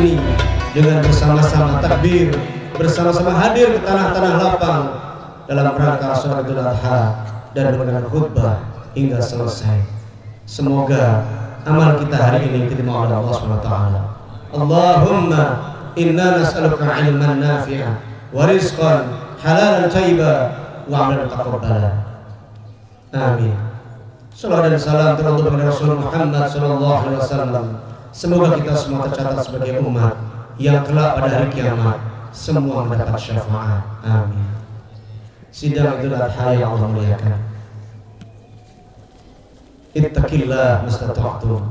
ini dengan bersama-sama takbir, bersama-sama hadir ke tanah-tanah lapang dalam rangka sholat Idul Adha dan dengan khutbah hingga selesai. Semoga amal kita hari ini diterima oleh Allah SWT. Allahumma inna nas'aluka ilman nafi'an wa rizqan halalan thayyiban wa amalan taqabbala. Amin. Salawat dan salam teruntuk kepada Rasul Muhammad sallallahu alaihi wasallam. Semoga kita semua tercatat sebagai umat yang kelak pada hari kiamat semua mendapat syafaat. Amin. Sidang Idul Adha yang Allah muliakan. Ittaqillah mastata'tum.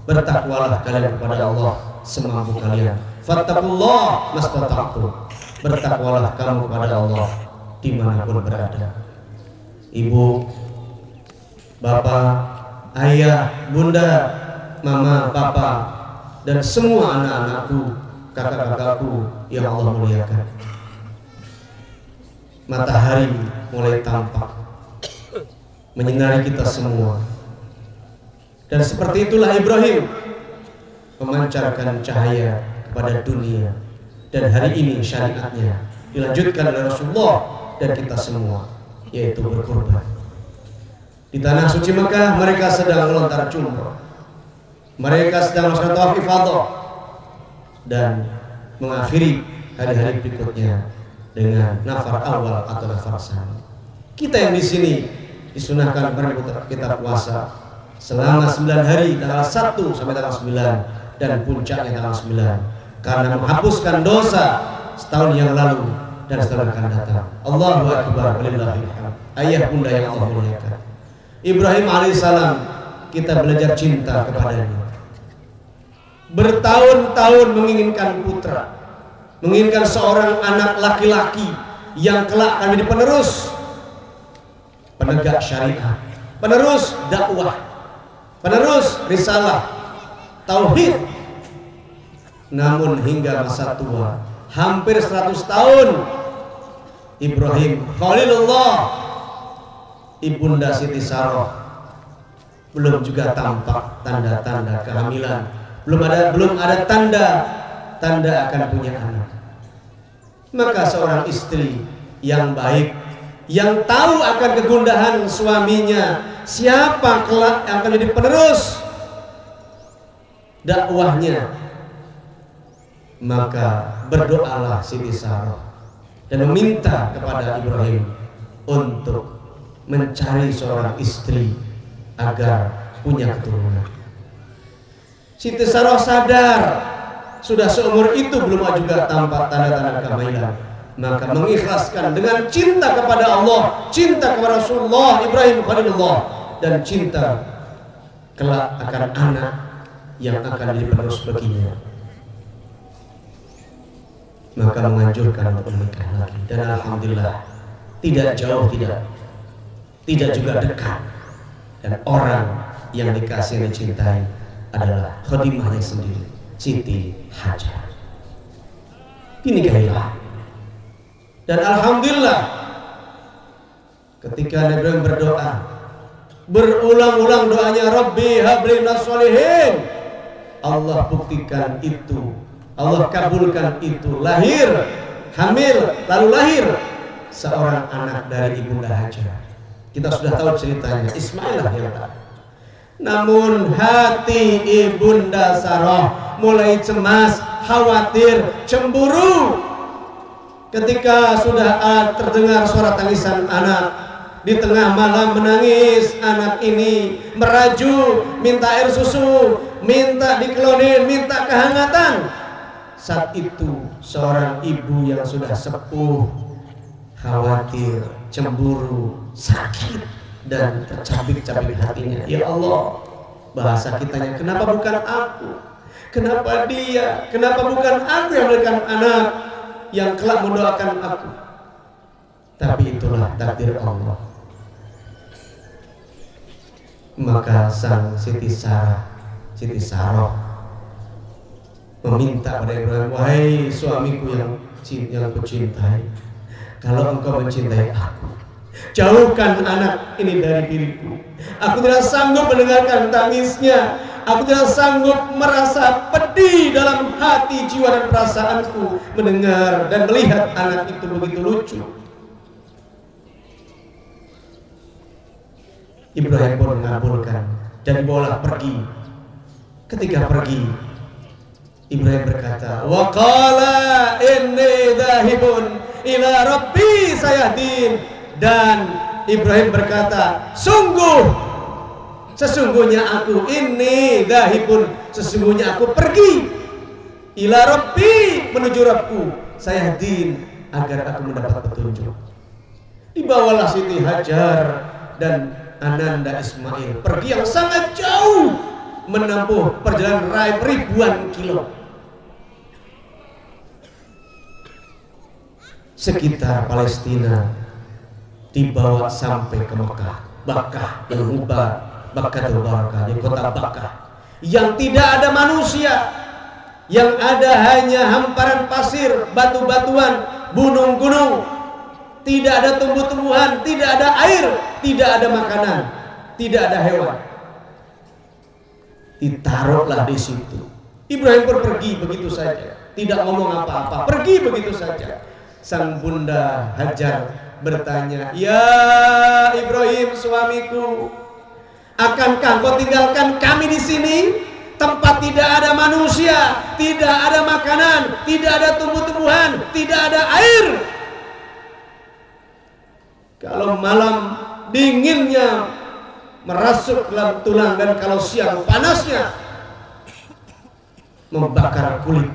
Bertakwalah kalian kepada Allah semampu kalian. Fattaqullah mastata'tum. Bertakwalah kamu kepada Allah dimanapun berada. Ibu, bapak, ayah, bunda, mama, papa, dan semua anak-anakku, kakak-kakakku yang Allah muliakan. Matahari mulai tampak menyinari kita semua, dan seperti itulah Ibrahim memancarkan cahaya kepada dunia, dan hari ini syariatnya dilanjutkan oleh Rasulullah dan kita semua, yaitu berkurban. Di tanah suci Mekah mereka sedang melontar jumroh, mereka sedang melaksanakan tawaf ifadah dan mengakhiri hari-hari berikutnya dengan nafar awal atau nafar tsani. Kita yang di sini disunahkan kita puasa selama 9 hari, tanggal 1 sampai tanggal 9 dan puncaknya tanggal 9, karena menghapuskan dosa setahun yang lalu dan setahun akan datang. Allahu akbar, walillahil hamd. Ayah bunda yang Allah muliakan, Ibrahim alaihissalam, kita belajar cinta kepadanya. Bertahun-tahun menginginkan putra, menginginkan seorang anak laki-laki yang kelak akan menjadi penerus, penegak syariat, penerus dakwah, penerus risalah, tauhid. Namun hingga masa tua, hampir 100 tahun, Ibrahim Khalilullah, ibunda Siti Sarah, belum juga tampak tanda-tanda kehamilan, belum ada tanda akan punya anak. Maka seorang istri yang baik, yang tahu akan kegundahan suaminya, siapa kelak yang akan jadi penerus dakwahnya, maka berdoalah Siti Sarah dan meminta kepada Ibrahim untuk mencari seorang istri agar punya keturunan. Siti Sarah sadar sudah seumur itu belum juga tampak tanda-tanda kehamilan, maka mengikhlaskan dengan cinta kepada Allah, cinta kepada Rasulullah Ibrahim Khalilullah, dan cinta kelak akan anak yang akan jadi penerus baginya, maka menganjurkan untuk menikah lagi. Dan alhamdulillah tidak jauh, tidak juga dekat, dan orang yang dikasih dan dicintai adalah khadimahnya sendiri, Siti Hajar. Ini kailah. Dan alhamdulillah ketika Nabi Ibrahim berdoa, berulang-ulang doanya, Rabbi habli minas sholihin, Allah buktikan itu, Allah kabulkan itu. Lahir, hamil, lalu lahir seorang anak dari Ibunda Hajar. Kita sudah tahu ceritanya, Ismail lah yang tak. Namun hati Ibunda Sarah mulai cemas, khawatir, cemburu ketika sudah terdengar suara tangisan anak. Di tengah malam menangis, anak ini meraju, minta air susu, minta dikelonin, minta kehangatan. Saat itu seorang ibu yang sudah sepuh khawatir, cemburu, sakit, dan tercabik-cabik hatinya. Ya Allah, bahasa kitanya, kenapa bukan aku? Kenapa dia? Kenapa bukan aku yang memberikan anak yang kelak mendoakan aku? Tapi itulah takdir Allah. Maka sang Siti Sarah meminta pada Ibrahim, wahai suamiku yang kucintai, kalau engkau mencintai aku, jauhkan anak ini dari diriku. Aku tidak sanggup mendengarkan tangisnya. Aku tidak sanggup merasa pedih di dalam hati, jiwa dan perasaanku mendengar dan melihat anak itu begitu lucu. Ibrahim pun mengabulkan dan dibawalah pergi. Ketika pergi, Ibrahim berkata, wa qala inni dhahibun ila rabbi sayahdin. Dan Ibrahim berkata, sesungguhnya aku ini dhahibun, sesungguhnya aku pergi ila rabbi, menuju Rabbku sayahdin, agar aku mendapat petunjuk. Dibawalah Siti Hajar dan Ananda Ismail pergi yang sangat jauh, menempuh perjalanan ribuan kilo, sekitar Palestina, dibawa sampai ke Mekah, Bakkah yang Bakkatul Barakah, di kota Bakkah yang tidak ada manusia, yang ada hanya hamparan pasir, batu-batuan, gunung-gunung, tidak ada tumbuh-tumbuhan, tidak ada air, tidak ada makanan, tidak ada hewan. Ditaruhlah di situ. Ibrahim pun pergi begitu saja, tidak ngomong apa-apa, pergi begitu saja. Sang bunda Hajar bertanya, ya Ibrahim suamiku, akankah kau tinggalkan kami di sini? Tempat tidak ada manusia, tidak ada makanan, tidak ada tumbuh-tumbuhan, tidak ada air. Kalau malam dinginnya merasuk dalam tulang, dan kalau siang panasnya membakar kulit.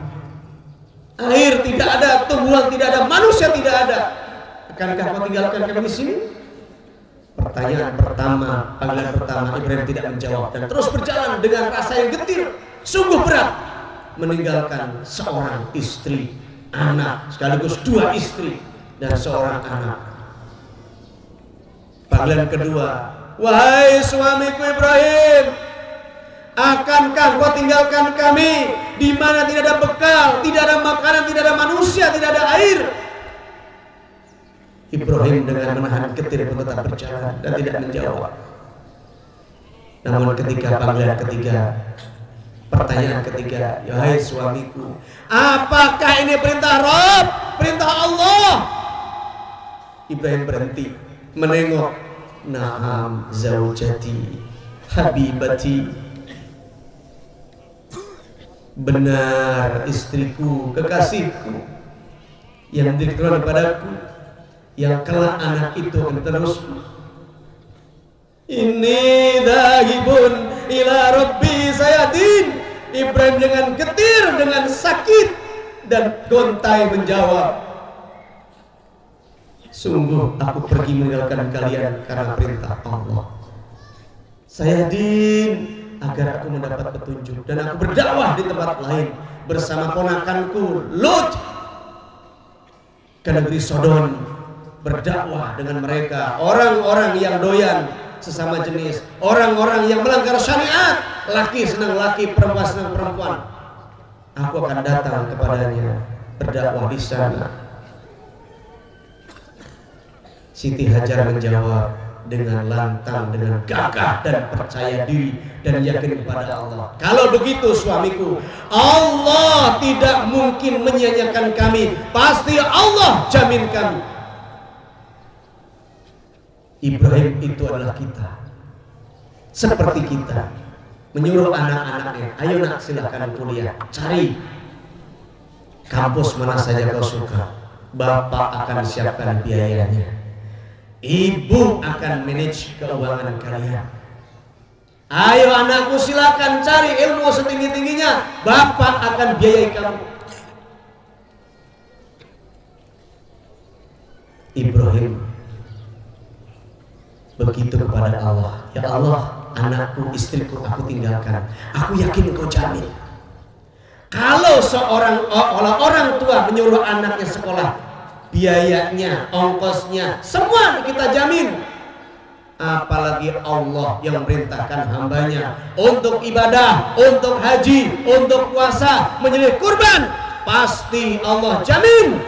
Air tidak ada, tumbuhan tidak ada, manusia tidak ada. Akankah kau tinggalkan kami di sini? Pertanyaan pertama, panggilan pertama, Ibrahim tidak menjawab dan terus berjalan dengan rasa yang getir. Sungguh berat meninggalkan seorang istri, anak, sekaligus dua istri dan seorang anak. Panggilan kedua, wahai suamiku Ibrahim, akankah kau tinggalkan kami di mana tidak ada bekal, tidak ada makanan, tidak ada manusia, tidak ada air? Ibrahim dengan menahan getir pun tetap berjalan dan tidak menjawab. Namun ketika panggilan ketiga, pertanyaan ketiga, wahai suamiku, apakah ini perintah Rabb, perintah Allah? Ibrahim berhenti menengok. Na'am zaujati habibati, benar istriku, kekasihku yang diberikan padaku, yang kelak anak itu akan terus. Ini dhahibun ila rabbi sayahdin. Ibrahim dengan getir, dengan sakit dan gontai menjawab, sungguh aku pergi meninggalkan kalian karena perintah Allah. Sayahdin, agar aku mendapat petunjuk dan aku berdakwah di tempat lain bersama ponakanku Lut ke negeri Sodom, berdakwah dengan mereka, orang-orang yang doyan sesama jenis, orang-orang yang melanggar syariat, laki senang laki, perempuan senang perempuan. Aku akan datang kepadanya, berdakwah di sana. Siti Hajar menjawab dengan lantang, dengan gagah dan percaya diri dan yakin kepada Allah. Kalau begitu suamiku, Allah tidak mungkin menyia-nyiakan kami, pasti Allah jamin kami. Ibrahim itu adalah kita, seperti kita, menyuruh anak-anaknya, ayo nak silahkan kuliah, cari kampus mana saja kau suka, bapak akan siapkan biayanya, ibu akan manage keuangan kalian. Ayo anakku silakan cari ilmu setinggi-tingginya, bapak akan biayai kamu. Ibrahim begitu kepada Allah, ya Allah, anakku, istriku aku tinggalkan, aku yakin engkau jamin. Kalau seorang orang tua menyuruh anaknya sekolah, biayanya, ongkosnya, semua kita jamin. Apalagi Allah yang merintahkan hambanya untuk ibadah, untuk haji, untuk puasa, menyembelih kurban, pasti Allah jamin.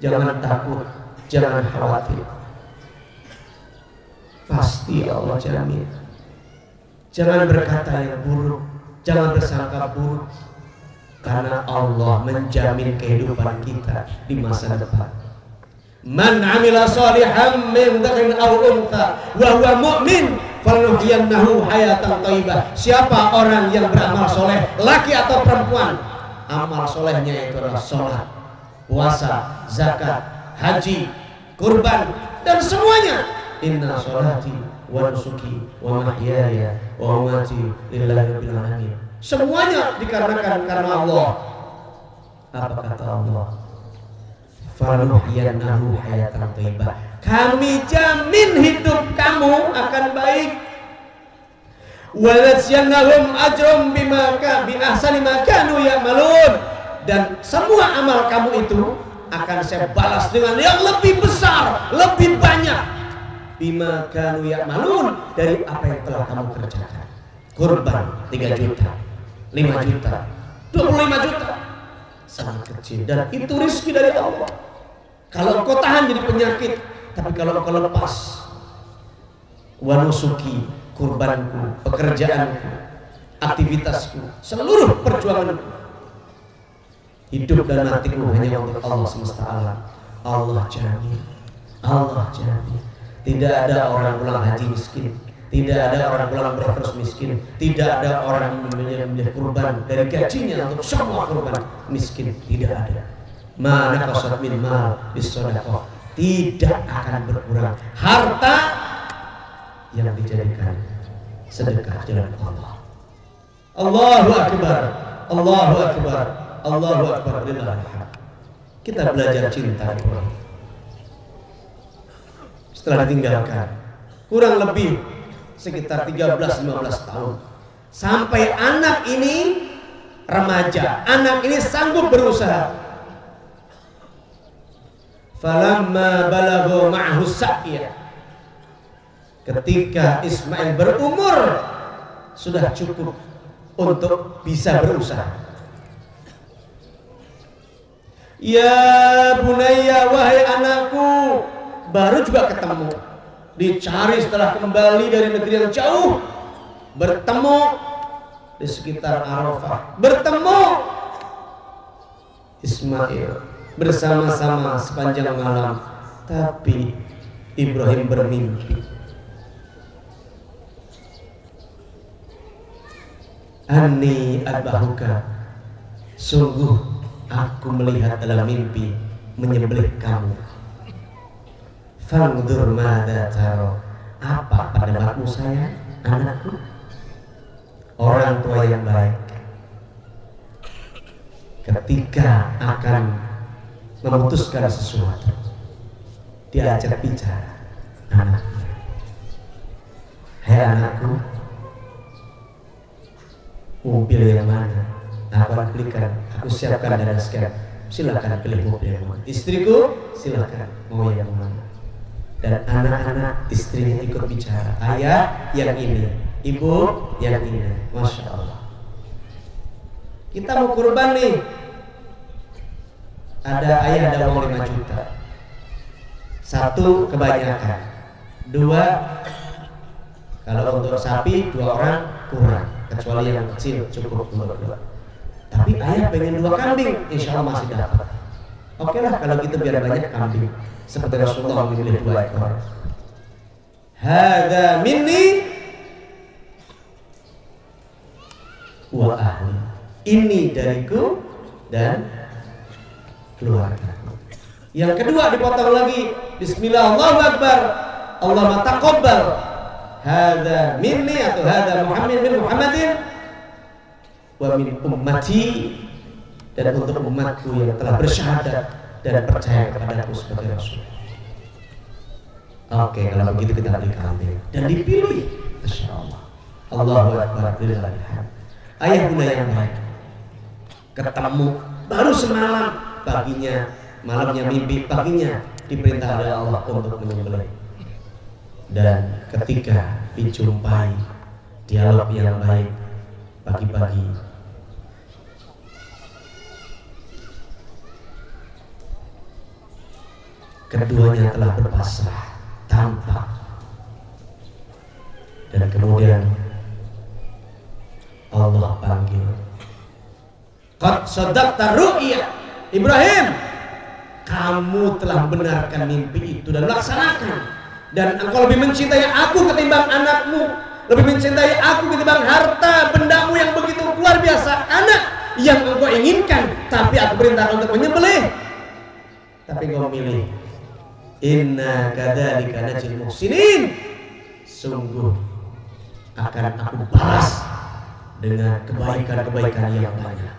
Jangan takut, jangan khawatir, pasti Allah jamin. Jangan berkata yang buruk, Jangan bersangka buruk, karena Allah menjamin kehidupan kita di masa depan. Man 'amila shalihan min dzakarin aw untha wa huwa mu'min faluhyiyannahu hayatan thayyibah. Siapa orang yang beramal soleh, laki atau perempuan, amal solehnya itu adalah sholat, puasa, zakat, haji, kurban, dan semuanya. Inna sholati wa nusuki wa mahyaya wa mamati lillahi rabbil alamin. Semuanya dikarenakan karena Allah. Apa kata Allah? Faluhyiyannahu hayatan thayyibah. Kami jamin hidup kamu akan baik. Walajziyannahum ajrum bima bi ahsani ma kanu ya'malun. Dan semua amal kamu itu akan saya balas dengan yang lebih besar, lebih banyak. Bima kanu ya'malun, dari apa yang telah kamu kerjakan. Kurban 3 juta, 5 juta, 25 juta, sangat kecil, dan itu rezeki dari Allah. Kalau kau tahan jadi penyakit, tapi kalau kau lepas, wanusuki, kurbanku, pekerjaanku, aktivitasku, seluruh perjuanganku, hidup dan matiku hanya untuk Allah semesta alam. Allah jamin, Allah jamin. Tidak ada orang pulang haji miskin, tidak ada orang pulang terus miskin, tidak ada orang menyembelih kurban dari gajinya untuk semua kurban miskin, tidak ada. Mana qasat min mal bis-shadaqah, tidak akan berkurang harta yang dijadikan sedekah jalan Allah. Allahu akbar, Allahu akbar, Allahu akbar lillahil hamd. Kita belajar cinta Ibrahim. Setelah ditinggalkan kurang lebih sekitar 13-15 tahun, sampai anak ini remaja, anak ini sanggup berusaha. Falamma balagha ma'ahu sa'ya, ketika Ismail berumur sudah cukup untuk bisa berusaha. Ya bunayya, wahai anakku, baru juga ketemu, dicari setelah kembali dari negeri yang jauh, bertemu di sekitar Arafah, bertemu Ismail bersama-sama sepanjang malam, tapi Ibrahim bermimpi. Anni adbahuka, sungguh aku melihat dalam mimpi menyembelih kamu. Fangdur mada taro, apa pendapatmu sayang, anakku? Orang tua yang baik ketika akan memutuskan sesuatu, diajak bicara anaknya. Hai anakku, mobil yang mana? Aku akan belikan, aku siapkan dan sekian. Silakan pilih mobil yang mana. Istriku, silakan mau yang mana. Dan anak-anak istrinya ikut bicara. Ayah yang ini, ibu yang ini. Masya Allah. Kita mau kurban nih. Ada ayah ada uang 5 juta. 1 kebanyakan, 2 kalau untuk sapi 2 orang kurang, kecuali yang kecil cukup untuk 2. Tapi ayah pengen 2 kambing, insya Allah masih dapat. Oke lah kalau gitu biar banyak kambing, seperti Rasulullah memilih 2 ekor. Hadza minni wa ahli, ini dariku dan keluarga. Yang kedua dipotong lagi, bismillah, Allahu akbar, Allahumma taqabbal hadza minni atau hadza Muhammad bin Muhammadin wa min ummati, dan untuk umatku yang telah bersyahadat dan percaya kepadaku sebagai Rasul. Oke, kalau begitu kita beli kambing dan dipilih. Masya Allah, Allahu akbar lillahil hamd. Ayah bunda yang baik ketemu baru semalam, paginya, malamnya mimpi, paginya diperintah oleh Allah untuk menyembelih. Dan ketika dijumpai dialog yang baik pagi-pagi, keduanya telah berpasrah tampak, dan kemudian Allah panggil sadaqta ru'ya. Ibrahim, kamu telah benarkan mimpi itu dan laksanakan. Dan engkau lebih mencintai aku ketimbang anakmu, lebih mencintai aku ketimbang harta bendamu yang begitu luar biasa, anak yang engkau inginkan, tapi aku perintahkan untuk menyembelih, tapi engkau milih. Inna kadzalika najzil muhsinin, sungguh akan aku balas dengan kebaikan-kebaikan yang banyak.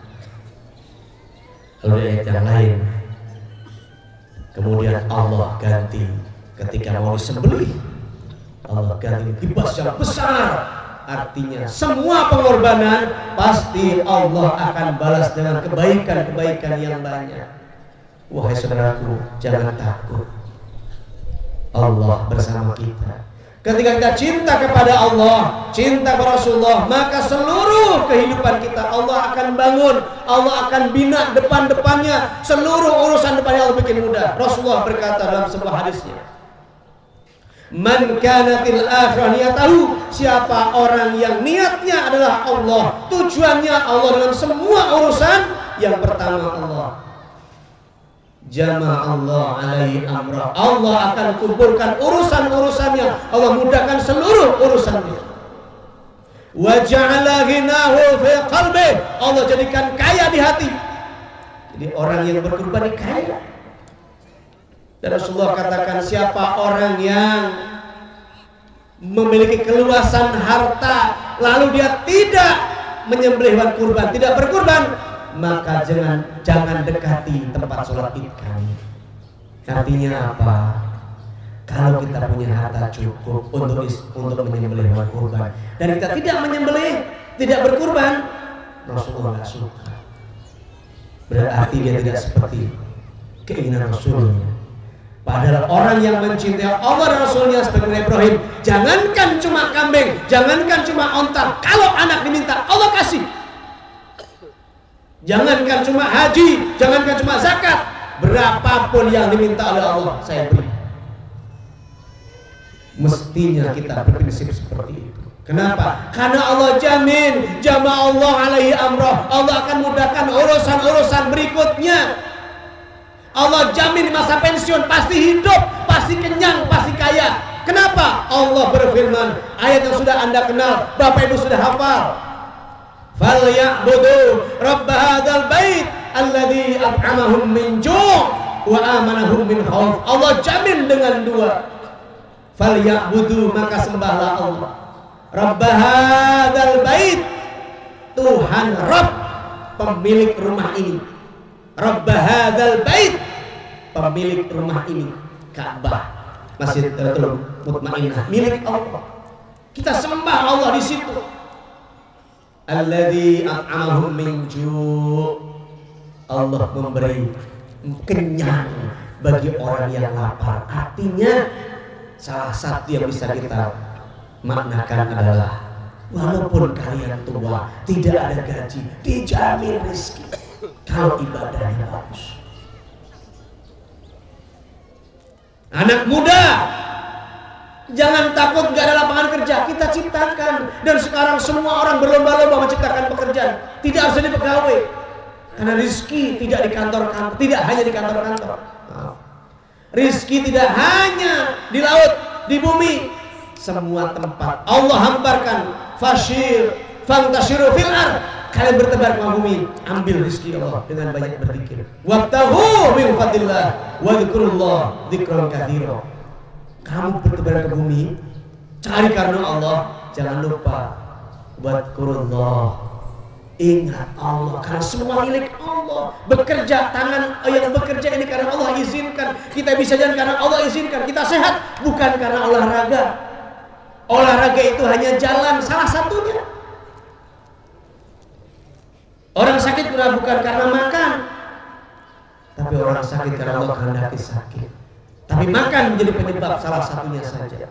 Lalu ayat yang lain, kemudian Allah ganti ketika mau disembelih, Allah ganti hibas yang besar. Artinya semua pengorbanan pasti Allah akan balas dengan kebaikan-kebaikan yang banyak. Wahai saudaraku, jangan takut, Allah bersama kita. Ketika kita cinta kepada Allah, cinta kepada Rasulullah, maka seluruh kehidupan kita Allah akan bangun, Allah akan bina depan-depannya. Seluruh urusan depannya Allah bikin mudah. Rasulullah berkata dalam sebuah hadisnya, man kanatil akhirah niyatahu, siapa orang yang niatnya adalah Allah, tujuannya Allah dalam semua urusan, yang pertama Allah, jama Allah alaihi amrah, Allah akan kumpulkan urusan-urusannya, Allah mudahkan seluruh urusannya. Wa ja'ala ghinahu fi qalbi, Allah jadikan kaya di hati. Jadi orang yang berkorban kaya. Dan Rasulullah katakan, siapa orang yang memiliki keluasan harta lalu dia tidak menyembelih hewan kurban, tidak berkurban, maka jangan dekati tempat sholat id kami. Artinya apa? Kalau kita punya harta cukup untuk menyembelih hewan kurban dan kita tidak menyembelih, tidak berkurban, Rasulullah nggak suka. Berarti dia tidak seperti keinginan Rasulnya. Padahal orang yang mencintai Allah dan Rasulnya seperti Ibrahim, jangankan cuma kambing, jangankan cuma onta, kalau anak diminta Allah kasih. Jangankan cuma haji, jangankan cuma zakat, berapapun yang diminta oleh Allah saya beri. Mestinya kita berprinsip seperti itu. Kenapa? Karena Allah jamin, jama Allah alaihi amrah, Allah akan mudahkan urusan-urusan berikutnya. Allah jamin masa pensiun pasti hidup, pasti kenyang, pasti kaya. Kenapa? Allah berfirman, ayat yang sudah Anda kenal, Bapak Ibu sudah hafal. Falyabudu rabb hadzal bait alladzi at'amahum min ju' wa amanahum min khauf. Allah jamin dengan dua. Falyabudu, maka sembahlah Allah. Rabb hadzal bait, Tuhan Rabb, pemilik rumah ini. Rabb hadzal bait, pemilik rumah ini, Ka'bah, Masjidil Mutmainnah, milik Allah. Kita sembah Allah di situ. Alladzi at'amahum min ju', Allah memberi kenyang bagi orang yang lapar. Artinya salah satu yang bisa kita maknakan adalah walaupun kalian tua, tidak ada gaji, dijamin rezeki kalau ibadahnya bagus. Anak muda, jangan takut gak ada lapangan kerja, kita ciptakan. Dan sekarang semua orang berlomba-lomba menciptakan pekerjaan, tidak harus jadi pegawai, karena rezeki tidak di kantor-kantor, tidak hanya di kantor-kantor. Rezeki tidak hanya di laut, di bumi, semua tempat Allah hamparkan. Fashir fantashiru fil ard, kalian bertebar ke bumi, ambil rezeki Allah dengan banyak berzikir. Wabtahu min fadlillah wa dzikrullah dzikran katsira. Kamu bertebar ke bumi, cari karena Allah, jangan lupa wadkurullah, ingat Allah, karena semua milik Allah. Bekerja, tangan yang bekerja ini karena Allah izinkan. Kita bisa jalan karena Allah izinkan. Kita sehat bukan karena olahraga. Olahraga itu hanya jalan salah satunya. Orang sakit bukan karena makan, tapi orang sakit karena Allah kehendaki sakit. Tapi makan menjadi penyebab salah satunya saja.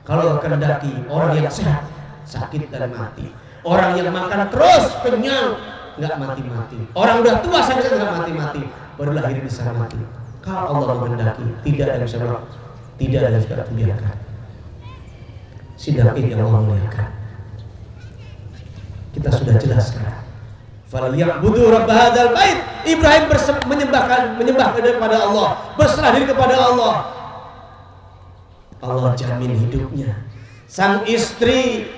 Kalau kehendaki orang yang sehat, sakit dan mati. Orang yang makan terus kenyang, nggak mati-mati. Orang udah tua sakit nggak mati-mati, baru lahir bisa mati. Kalau Allah menghendaki, tidak ada yang bisa, tidak ada yang bisa dibiarkan. Sidang ini yang Allah muliakan. Kita sudah jelas sekarang. Falyabudu rabb hadzal bait. Ibrahim menyembah kepada Allah, berserah diri kepada Allah. Allah jamin hidupnya. Sang istri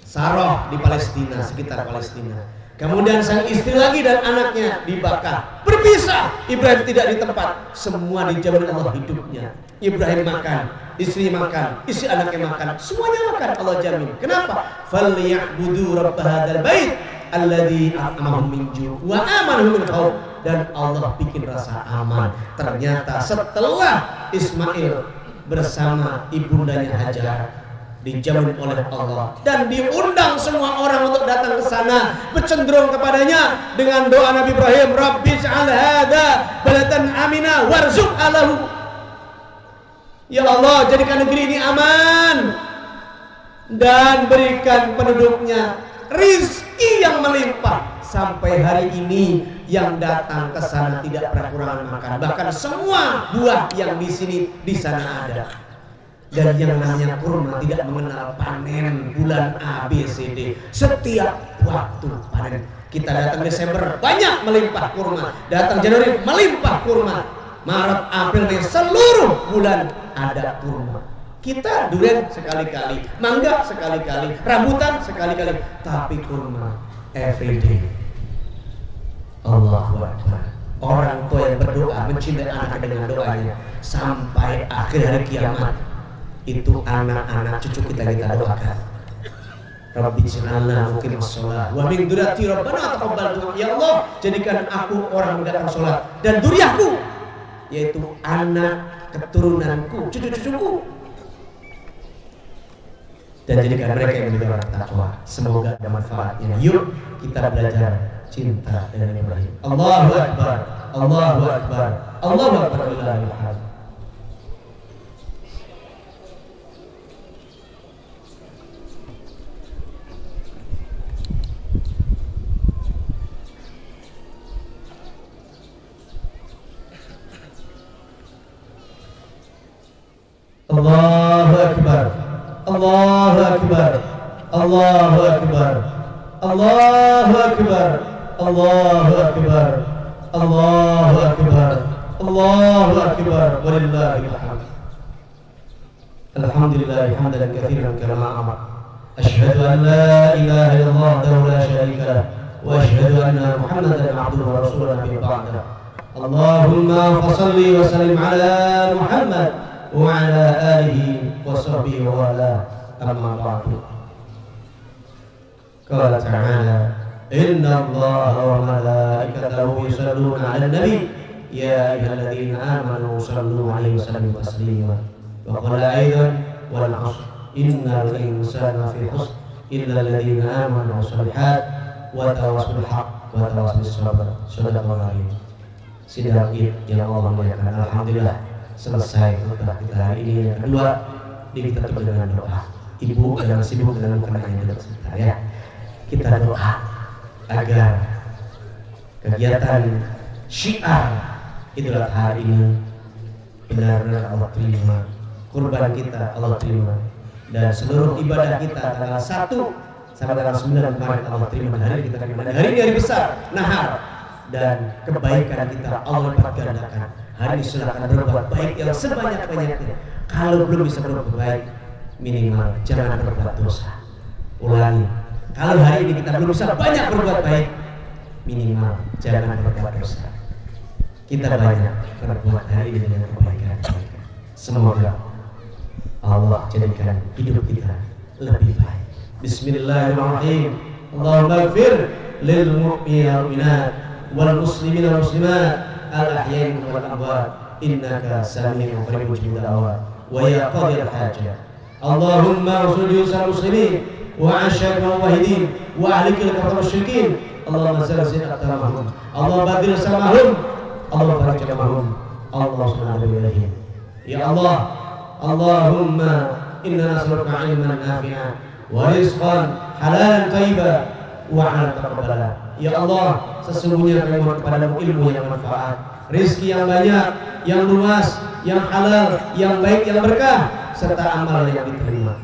Sarah di Palestina, sekitar Palestina. Kemudian sang istri lagi dan anaknya dibakar. Berpisah. Ibrahim tidak di tempat. Semua dijamin Allah hidupnya. Ibrahim makan, istri makan, istri anaknya makan, semuanya makan, Allah jamin. Kenapa? Falyabudu rabb hadzal bait alladzi at'amahum min ju' wa amanahum min khauf. Dan Allah bikin rasa aman. Ternyata setelah Ismail bersama ibundanya Hajar dijamin oleh Allah dan diundang semua orang untuk datang ke sana, bercenderung kepadanya dengan doa Nabi Ibrahim, Rabbi ij'al hadza balatan amina warzuq alahu. Ya Allah, jadikan negeri ini aman dan berikan penduduknya rizki yang melimpah. Sampai hari ini yang datang ke sana tidak pernah kurang makan. Bahkan semua buah yang di sini di sana ada. Dan yang namanya kurma tidak mengenal panen bulan A, B, C, D. Setiap waktu panen. Kita datang Desember banyak melimpah kurma. Datang Januari melimpah kurma. Maret, April, Mei seluruh bulan ada kurma. Kita durian sekali-kali, mangga sekali-kali, rambutan sekali-kali, tapi kurma every day. Allahu Akbar. Orang tua yang berdoa mencintai anak dengan doanya sampai akhir hari kiamat. Itu anak-anak cucu kita doakan. Rabbi ij'alna muqimas shalah wa min dzurriyyati rabbana taqabbal du'a. Ya Allah, jadikan aku orang menegakkan salat dan dzurriyyahku, yaitu anak keturunanku, cucu-cucuku, dan jadikan mereka yang menjadi orang takwa. Semoga ada manfaatnya. Yuk kita belajar cinta dengan Ibrahim. Allahu Akbar, Allahu Akbar, Allahu Akbar, Allahu Akbar. Allahu Akbar, Allahu Akbar, Allahu Akbar, Allahu Akbar, Allahu Akbar, Allahu Akbar, Allahu Akbar, walillahil hamd. Alhamdulillah hamdan katsiran kama amara. Asyhadu an la ilaha illallah wahdahu la syarika lah wa asyhadu anna Muhammadan abduhu wa rasuluhu min ba'da. Allahumma shalli wa sallim ala Muhammad wa ala alihi wa sahbihi wa ala amma ba'du. Qala ta'ala inna Allaha wa malaikatahu yusalluna 'alan nabi ya ayyuhalladzina amanu sallu 'alaihi wa sallimu taslima. Wa qala aidan wal 'ashr innal insana fi khusr illa alladzina amanu wa shalihat wa tawassaw bil haqq wa tawassaw bis sabr. Sadaqallahu alazim. Sidang Id yang Allah muliakan, alhamdulillah selesai khutbah kita hari ini. Yang kedua ditutup dengan doa. Ibu jangan sibuk dengan mukanya dulu sebentar ya. Kita doa agar kegiatan syiar Idul Adha ini benar-benar Allah terima, kurban kita Allah terima, dan seluruh ibadah kita tanggal 1 sampai tanggal 9 kemarin Allah terima. Hari kita kemarin, hari ini hari besar nahar, dan kebaikan kita Allah lipat gandakan. Hari ini silakan berbuat baik yang sebanyak-banyaknya. Kalau belum bisa berbuat baik, minimal jangan berbuat dosa. Ulangi, kalau hari ini kita belum bisa banyak berbuat baik, minimal jangan berbuat dosa. Kita banyak berbuat hari ini dengan kebaikan. Semoga Allah jadikan hidup kita lebih baik. Bismillahirrahmanirrahim. Allahumma ighfir lil mu'minina wal mu'minat wal muslimina wal muslimat al-ahya'i wal amwat innaka sami'un qaribun mujibud da'wat wa ya qadhiyal hajat. Allahumma salli ala muslimin wa asyhadu muwahhidin wa ahlikil kafar musyrikin. Allahumma zalzil aqtamahum, Allah badil samahum, Allah barik jamahum, Allah subhanahu ilaihim. Ya Allah, Allahumma inna nas'aluka ilman nafi'an wa rizqan halalan thayyiban wa 'amalan taqabbala. Ya Allah, sesungguhnya kami mohon kepadamu ilmu yang manfaat, rezeki yang banyak, yang luas, yang halal, yang baik, yang berkah, serta amal yang diterima.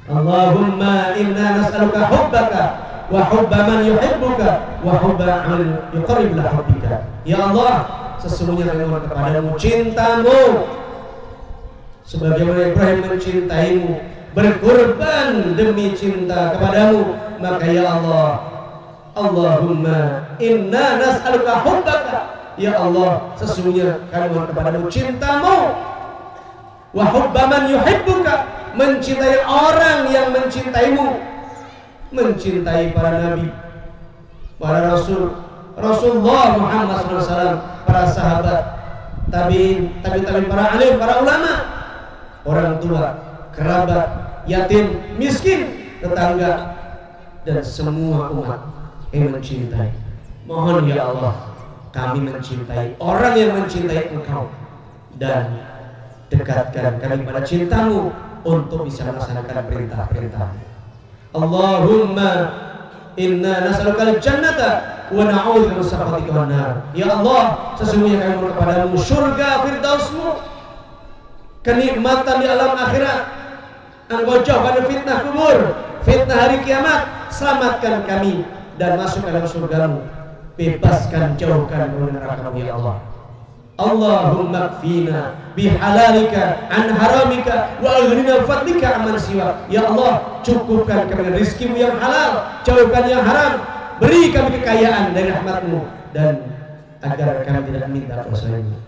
Allahumma inna nas'aluka hubbaka wa hubba man yuhibbuka wa hubba man yuqarrib ila hubbika. Ya Allah, sesungguhnya kami mohon kepadamu cintamu sebagaimana Ibrahim mencintaimu, berkorban demi cinta kepadamu. Maka ya Allah, Allahumma inna nas'aluka hubbaka. Ya Allah, sesungguhnya kami mohon kepadamu cintamu, wa hubba man yuhibbuka, mencintai orang yang mencintaimu, mencintai para nabi, para rasul, Rasulullah Muhammad SAW, para sahabat, tabi'in, para alim, para ulama, orang tua, kerabat, yatim, miskin, tetangga, dan semua umat yang mencintai. Mohon ya Allah, kami mencintai orang yang mencintai Engkau, dan dekatkan kami pada cintamu untuk bisa melaksanakan perintah-perintahmu. Allahumma inna nas'alukal jannata wa na'udzubika min sakhatika wan nar. Ya Allah, sesungguhnya kami mohon kepadamu surga firdausmu, kenikmatan di alam akhirat. Engkau jauhkan fitnah kubur, fitnah hari kiamat. Selamatkan kami dan masuk ke dalam surgamu. Bebaskan, jauhkan dari neraka-Mu ya Allah. Allahumma kfina bihalalika an haramika wa aghnina bifadlika amman siwa. Ya Allah, cukupkan kami dengan rizki-Mu yang halal, jauhkan yang haram. Beri kami kekayaan dari rahmat-Mu, dan agar kami tidak minta selain-Mu.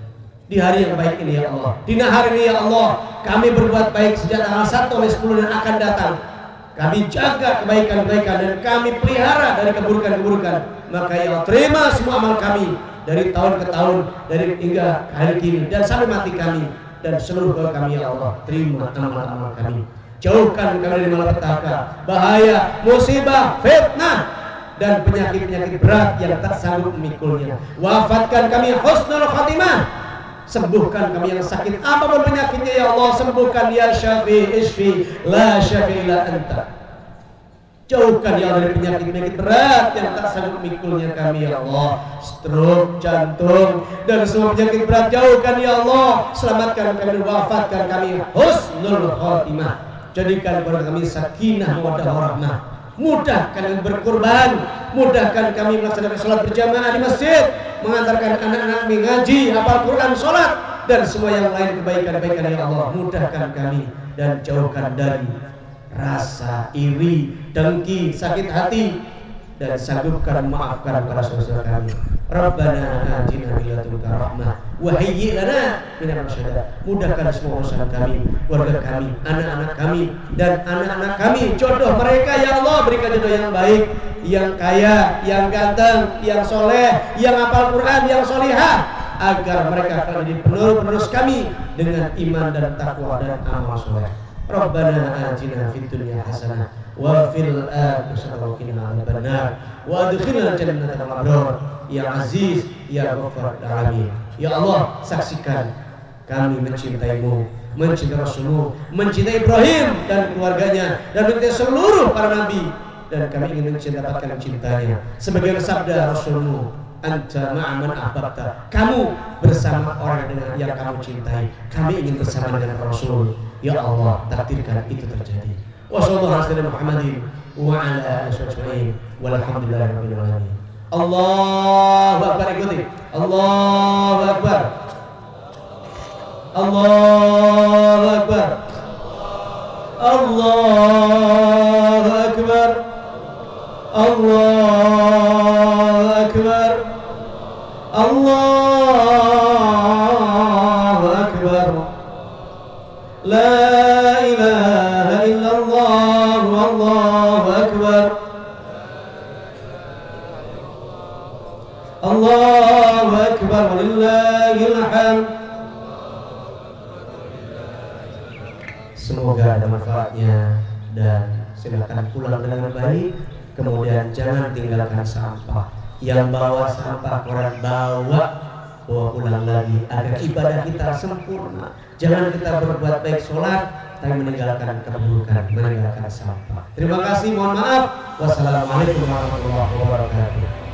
Di hari yang baik ini ya Allah, di nahar ini ya Allah, kami berbuat baik sejak tanggal 1 sampai 10 yang akan datang. Kami jaga kebaikan-kebaikan dan kami pelihara dari keburukan-keburukan. Maka ya Allah, terima semua amal kami dari tahun ke tahun, dari hingga hari ini dan sampai mati kami, dan seluruh doa kami ya Allah. Terima amal-amal kami. Jauhkan kami dari malapetaka, bahaya, musibah, fitnah, dan penyakit-penyakit berat yang tak sanggup memikulnya. Wafatkan kami husnul khatimah. Sembuhkan kami yang sakit apapun penyakitnya ya Allah. Sembuhkan ya Syafi, Isfi, la Syafi illa Anta. Jauhkan ya Allah dari penyakit-penyakit berat yang tak sanggup memikulnya kami ya Allah. Stroke, jantung, dan semua penyakit berat jauhkan ya Allah. Selamatkan kami, wafatkan kami husnul khatimah. Jadikan kepada kami sakinah mawaddah warahmah. Mudahkan kami berkorban, mudahkan kami melaksanakan sholat berjamaah di masjid, mengantarkan anak-anak mengaji, hafal Quran, sholat, dan semua yang lain kebaikan-kebaikan ya Allah. Mudahkan kami dan jauhkan dari rasa iri, dengki, sakit hati, dan sanggupkan maafkan para saudara kami. Rabbana atina min ladunka rahmah wa hayyi lana min amrina rashada. Mudahkan semua urusan kami, keluarga kami, anak-anak kami, dan anak-anak kami, jodoh mereka ya Allah. Berikan jodoh yang baik, yang kaya, yang ganteng, yang soleh, yang hafal Quran, yang solihah, agar mereka akan menjadi penerus kami dengan iman dan takwa dan amal soleh. Rabbana atina fid dunya hasanah wa fil akhirati hasanah wa qina adzabannar wa adkhilna jannatal abrar ya aziz ya ghafar alamin. Ya Allah, saksikan kami mencintai-Mu, mencintai Rasul-Mu, mencintai Ibrahim dan keluarganya, dan mencintai seluruh para nabi, dan kami ingin mendapatkan cintanya sebagaimana sabda Rasul-Mu, anta ma'aman ahbabta, kamu bersama orang dengan yang kamu cintai. Kami ingin bersama dengan Rasul. Ya Allah, takdirkan itu terjadi. Wa sallallahu alaihi Muhammadin wa ala alihi wasallam walhamdulillahirabbil alamin. Allahu akbar, ikuti. Allahu akbar. Allahu akbar. Allahu akbar. Allahu akbar. Allahu akbar. La ilaha illallah wallahu akbar. Allahu akbar walillahil hamd. Semoga ada manfaatnya, dan silakan pulang dengan baik. Kemudian jangan tinggalkan sampah. Yang bawa sampah koran bawa pulang lagi agar ibadah kita sempurna. Jangan kita berbuat baik sholat tapi meninggalkan keburukan, meninggalkan sampah. Terima kasih, mohon maaf. Wassalamualaikum warahmatullahi wabarakatuh.